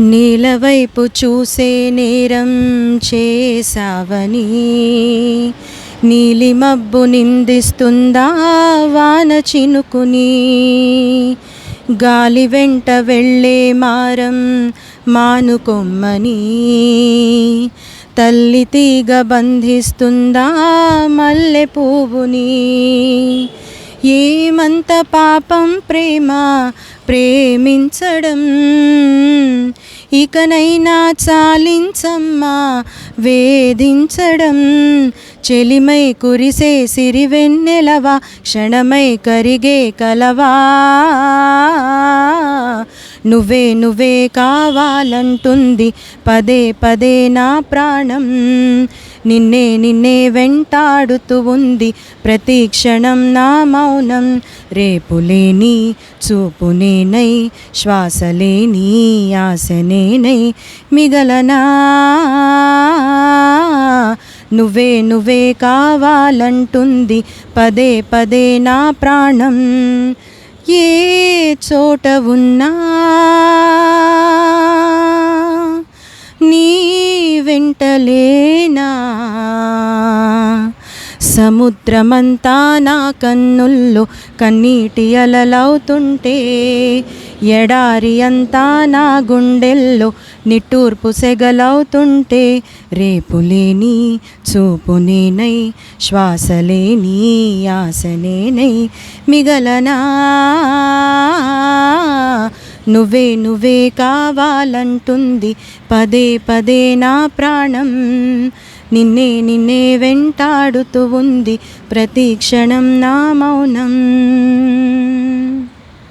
నీలవైపు చూసే నేరం చేసావని నీలి మబ్బు నిందిస్తుందా వాన చినుకుని. గాలి వెంట వెళ్ళే మారం మానుకొమ్మని తల్లి తీగ బంధిస్తుందా మల్లె పువ్వుని. ఏమంత పాపం ప్రేమ ప్రేమించడం, ఇకనైనా చాలించమ్మా వేధించడం. చెలిమై కురిసే సిరివెన్నెలవా, క్షణమై కరిగే కలవా. నువ్వే నువ్వే కావాలంటుంది పదే పదే నా ప్రాణం. నిన్నే నిన్నే వెంటాడుతూ ఉంది ప్రతి క్షణం నా మౌనం. రేపులేని చూపునేనై, శ్వాసలేని ఆశనేనై మిగలనా. నువ్వే నువ్వే కావాలంటుంది పదే పదే నా ప్రాణం. ఏ చోట ఉన్నా నీ వెంటలేనా. సముద్రమంతా నా కన్నుల్లో కన్నీటి అలలవుతుంటే, ఎడారి అంతా నా గుండెల్లో నిట్టూర్పు సెగలవుతుంటే, రేపులేని చూపునేనై, శ్వాసలేని ఆశనేనై మిగలనా. నువ్వే నువ్వే కావాలంటుంది పదే పదే నా ప్రాణం. నిన్నే నిన్నే వెంటాడుతూ ఉంది ప్రతి క్షణం నా మౌనం.